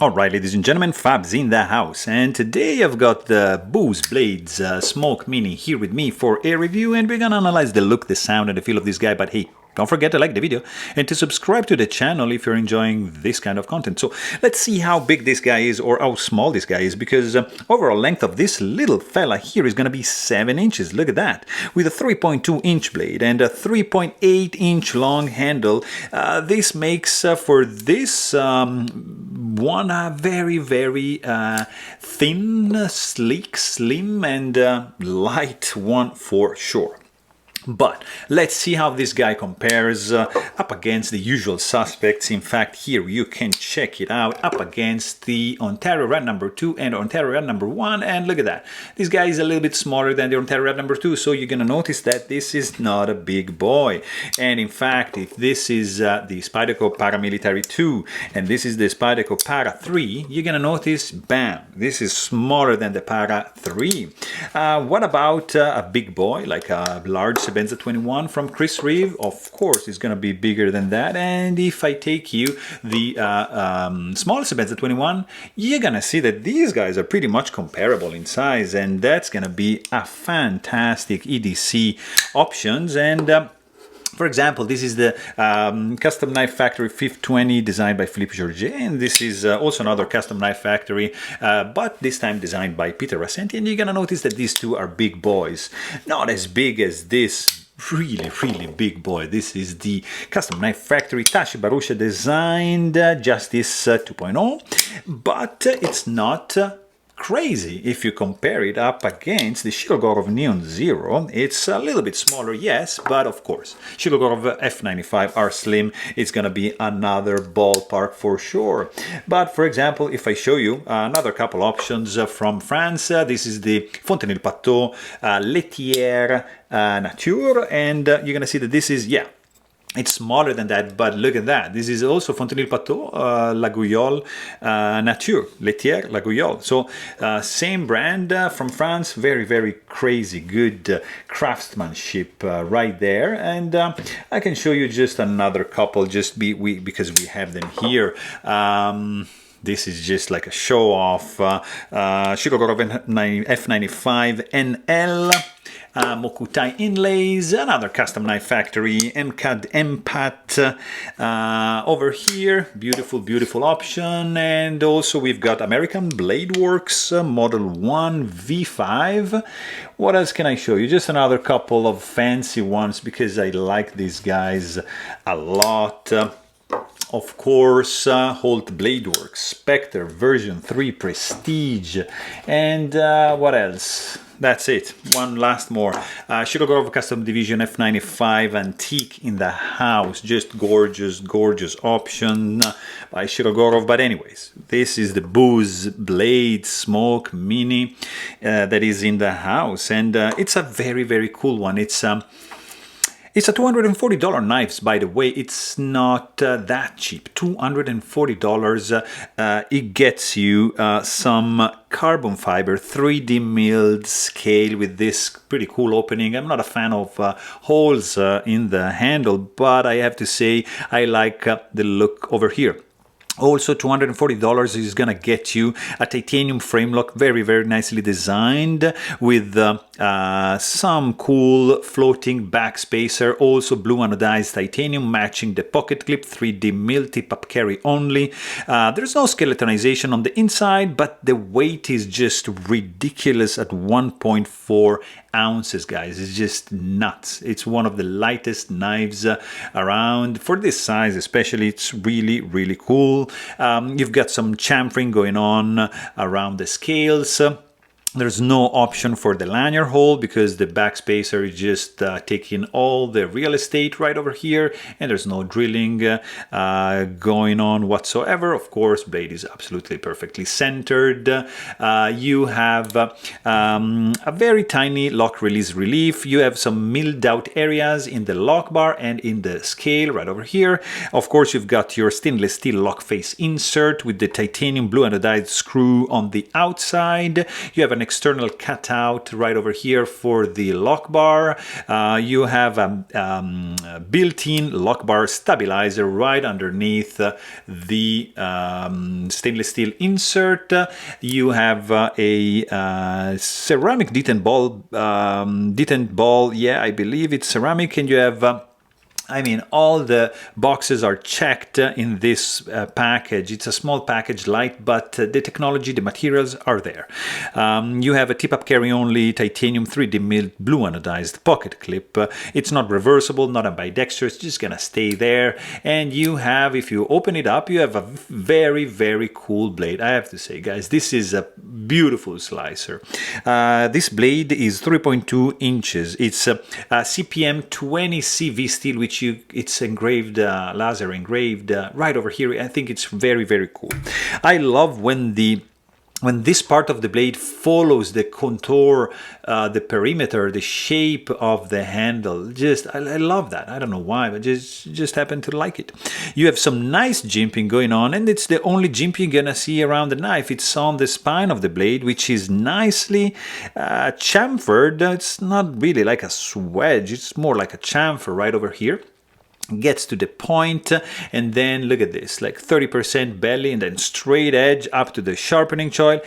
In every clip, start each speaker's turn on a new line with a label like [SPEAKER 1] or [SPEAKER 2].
[SPEAKER 1] Alright, ladies and gentlemen, Fab's in the house, and today I've got the Bose Blades Smoke Mini here with me for a review, and we're gonna analyze the look, the sound, and the feel of this guy. But hey, don't forget to like the video and to subscribe to the channel if you're enjoying this kind of content. So let's see how big this guy is or how small this guy is, because overall length of this little fella here is going to be 7 inches. Look at that. With a 3.2 inch blade and a 3.8 inch long handle, this makes for this one very, very thin, sleek, slim, and light one for sure. But let's see how this guy compares up against the usual suspects. In fact, here you can check it out up against the Ontario Red number 2 and Ontario Red number 1. And look at that. This guy is a little bit smaller than the Ontario Red number 2. So you're going to notice that this is not a big boy. And in fact, if this is the Spyderco Paramilitary 2 and this is the Spyderco Para 3, you're going to notice, bam, this is smaller than the Para 3. What about a big boy, like a large Sebenza 21 from Chris Reeve? Of course, it's going to be bigger than that. And if I take you the small Sebenza 21, you're going to see that these guys are pretty much comparable in size, and that's going to be a fantastic EDC options. And for example, this is the Custom Knife Factory 520 designed by Philippe Georget, and this is also another Custom Knife Factory, but this time designed by Peter Rassenti. And you're gonna notice that these two are big boys, not as big as this really big boy. This is the Custom Knife Factory Tashi Barusha designed Justice 2.0, but it's not crazy. If you compare it up against the Shirogorov Neon Zero, it's a little bit smaller, yes, but of course, Shirogorov F95 R Slim is going to be another ballpark for sure. But for example, if I show you another couple options from France, this is the Fontenil Pateau Laitière Nature, and you're going to see that this is, yeah, it's smaller than that, but look at that. This is also Fontenil Pateau La Gouillole Nature, Laitière La Gouillole. So same brand from France, very crazy good craftsmanship right there. And I can show you just another couple, just because we have them here. This is just like a show off. Shirogorov F95 NL. Mokutai inlays, another Custom Knife Factory, MCAD MPAT over here, beautiful option. And also we've got American Blade Works Model 1 V5. What else can I show you? Just another couple of fancy ones because I like these guys a lot. Of course, Holt Blade Works Spectre version 3 Prestige, and what else? That's it. One last more. Shirogorov Custom Division F95 Antique in the house. Just gorgeous option by Shirogorov. But anyways, this is the Bose Blade Smoke Mini that is in the house, and it's a very cool one. It's a $240 knives, by the way. It's not that cheap. $240. It gets you some carbon fiber 3D milled scale with this pretty cool opening. I'm not a fan of holes in the handle, but I have to say I like the look over here. Also, $240 is gonna get you a titanium frame lock, very nicely designed, with some cool floating back spacer, also blue anodized titanium matching the pocket clip, 3D mill, tip-up carry only. There's no skeletonization on the inside, but the weight is just ridiculous at 1.4 ounces, guys. It's just nuts. It's one of the lightest knives around for this size, especially. It's really cool. You've got some chamfering going on around the scales. There's no option for the lanyard hole because the backspacer is just taking all the real estate right over here, and there's no drilling going on whatsoever. Of course, blade is absolutely perfectly centered. You have a very tiny lock release relief. You have some milled out areas in the lock bar and in the scale right over here. Of course, you've got your stainless steel lock face insert with the titanium blue anodized screw on the outside. You have an external cutout right over here for the lock bar. You have a built-in lock bar stabilizer right underneath the stainless steel insert. You have a ceramic detent ball. Yeah, I believe it's ceramic, and you have all the boxes are checked in this package. It's a small package, light, but the technology, the materials are there. You have a tip-up carry-only titanium 3D milled blue anodized pocket clip. It's not reversible, not ambidextrous, it's just gonna stay there. And you have, if you open it up, you have a very, very cool blade. I have to say, guys, this is a beautiful slicer. This blade is 3.2 inches. It's a CPM 20 CV steel, which it's engraved, laser engraved right over here. I think it's very, very cool. I love when this part of the blade follows the contour, the perimeter, the shape of the handle. I love that. I don't know why, but just happen to like it. You have some nice jimping going on, and it's the only jimping you're gonna see around the knife. It's on the spine of the blade, which is nicely chamfered. It's not really like a swedge, it's more like a chamfer right over here. Gets to the point, and then look at this, like 30% belly and then straight edge up to the sharpening choil.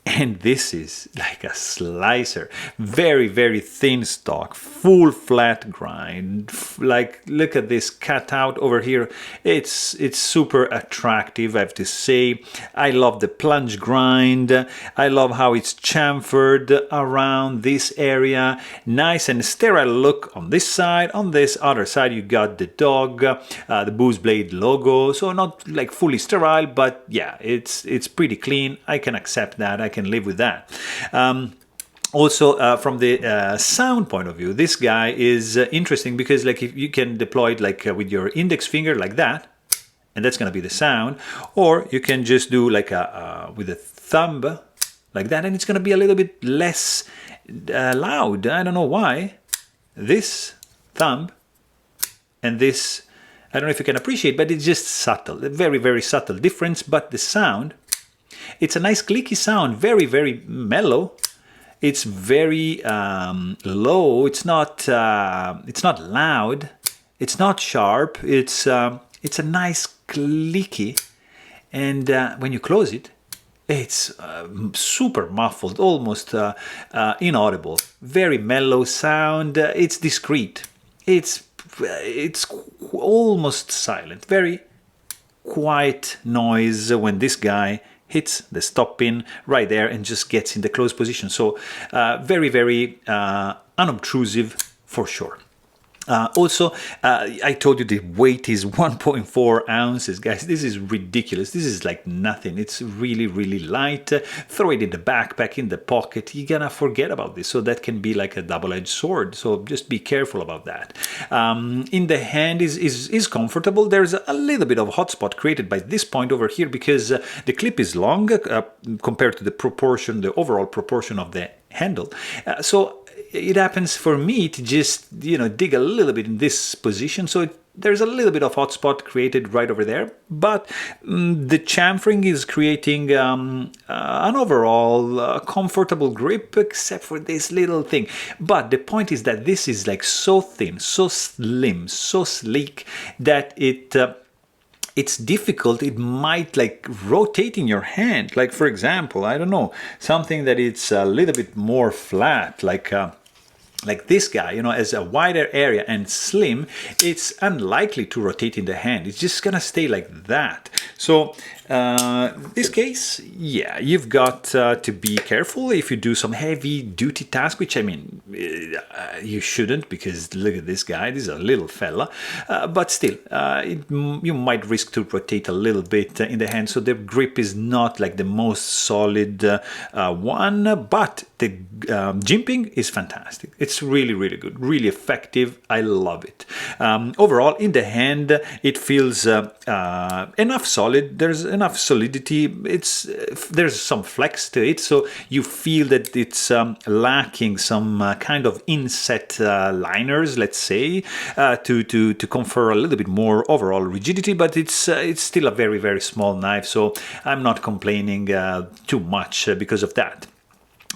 [SPEAKER 1] And this is like a slicer, very, very thin stock, full flat grind. Like, look at this cutout over here. It's super attractive, I have to say. I love the plunge grind. I love how it's chamfered around this area. Nice and sterile look on this side. On this other side, you got the dog, the Boos Blade logo. So not like fully sterile, but yeah, it's pretty clean. I can accept that. I can live with that. Also, from the sound point of view, this guy is interesting because, like, if you can deploy it like with your index finger like that, and that's gonna be the sound, or you can just do like with a thumb like that, and it's gonna be a little bit less loud. I don't know why. This thumb and this, I don't know if you can appreciate, but it's just subtle, a very, very subtle difference. But the sound, it's a nice clicky sound, very, very mellow. It's very low. It's not loud. It's not sharp. It's a nice clicky, and when you close it, it's super muffled, almost inaudible. Very mellow sound. It's discreet. It's almost silent. Very quiet noise when this guy hits the stop pin right there and just gets in the close position. So very, very unobtrusive for sure. Also, I told you the weight is 1.4 ounces, guys. This is ridiculous. This is like nothing. It's really, really light. Throw it in the backpack, in the pocket. You're gonna forget about this. So that can be like a double-edged sword. So just be careful about that. In the hand is comfortable. There's a little bit of hotspot created by this point over here because the clip is long compared to the proportion, the overall proportion of the handle. So it happens for me to just, dig a little bit in this position. So there's a little bit of hotspot created right over there. But the chamfering is creating an overall comfortable grip, except for this little thing. But the point is that this is like so thin, so slim, so sleek that it's difficult. It might like rotate in your hand. Like, for example, I don't know, something that it's a little bit more flat, like this guy, has a wider area and slim, it's unlikely to rotate in the hand. It's just gonna stay like that. So this case, yeah, you've got to be careful if you do some heavy duty task, which you shouldn't, because look at this guy, this is a little fella, but still, you might risk to rotate a little bit in the hand, so the grip is not like the most solid one, but the jimping is fantastic. It's really, really good, really effective. I love it. Overall, in the hand, it feels enough solid. There's enough solidity. There's some flex to it, so you feel that it's lacking some kind of inset liners, let's say, to confer a little bit more overall rigidity. But it's still a very, very small knife, so I'm not complaining too much because of that.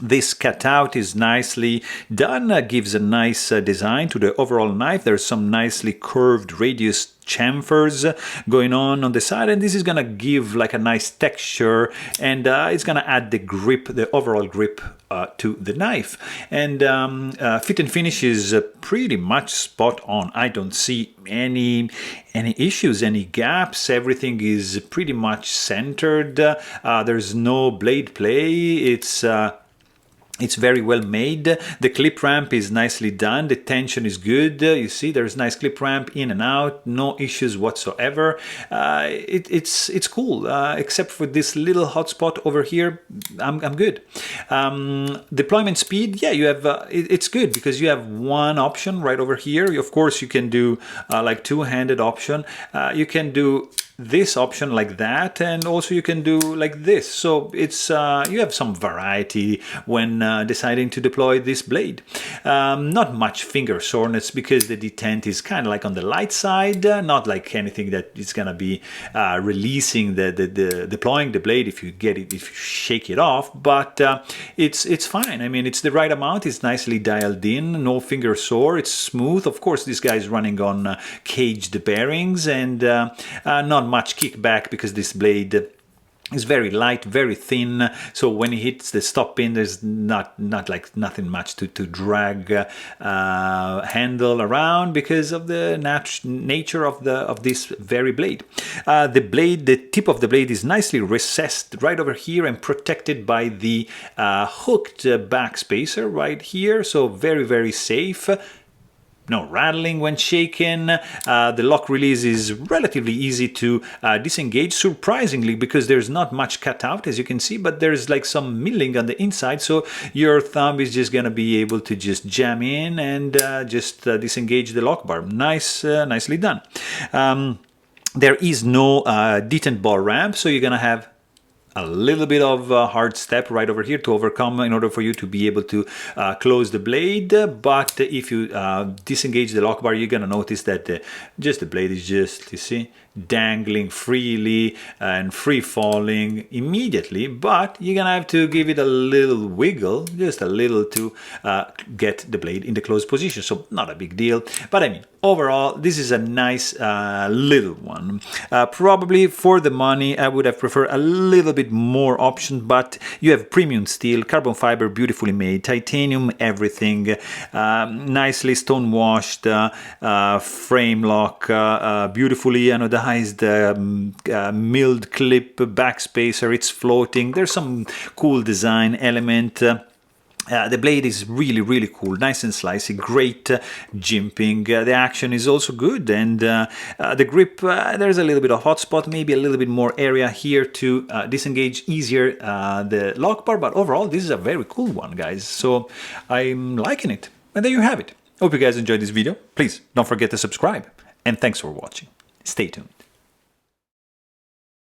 [SPEAKER 1] This cutout is nicely done, gives a nice design to the overall knife. There's some nicely curved radius chamfers going on the side, and this is gonna give like a nice texture, and it's gonna add the grip, the overall grip to the knife. And fit and finish is pretty much spot on. I don't see any issues, any gaps. Everything is pretty much centered. There's no blade play. It's very well made. The clip ramp is nicely done. The tension is good. You see, there's nice clip ramp in and out. No issues whatsoever. It's cool, except for this little hotspot over here. I'm good. Deployment speed, yeah, you have. It's good because you have one option right over here. Of course, you can do like two-handed option. You can do this option like that, and also you can do like this. So it's you have some variety when deciding to deploy this blade. Not much finger soreness because the detent is kind of like on the light side, not like anything that is gonna be releasing the deploying the blade if you get it, if you shake it off. But it's fine. I mean, it's the right amount. It's nicely dialed in. No finger sore. It's smooth. Of course, this guy is running on caged bearings, and not much kickback because this blade is very light, very thin, so when it hits the stop pin, there's nothing much to drag handle around because of the nature of this very blade. The tip of the blade is nicely recessed right over here and protected by the hooked back spacer right here, so very safe. No rattling when shaken. The lock release is relatively easy to disengage, surprisingly, because there's not much cut out, as you can see, but there's like some milling on the inside, so your thumb is just gonna be able to just jam in and just disengage the lock bar. Nicely done. There is no detent ball ramp, so you're gonna have a little bit of a hard step right over here to overcome in order for you to be able to close the blade. But if you disengage the lock bar, you're gonna notice that the blade is just, you see, dangling freely and free falling immediately, but you're gonna have to give it a little wiggle, just a little, to get the blade in the closed position. So not a big deal, but I mean, overall this is a nice little one. Probably for the money I would have preferred a little bit more option, but you have premium steel, carbon fiber, beautifully made, titanium, everything, nicely stone washed, frame lock, beautifully anodized, milled clip backspacer. It's floating. There's some cool design element. The blade is really cool, nice and slicey, great jimping. The action is also good, and the grip, there's a little bit of hot spot, maybe a little bit more area here to disengage easier the lock bar, but overall this is a very cool one, guys, so I'm liking it. And there you have it. Hope you guys enjoyed this video. Please don't forget to subscribe, and thanks for watching. Stay tuned.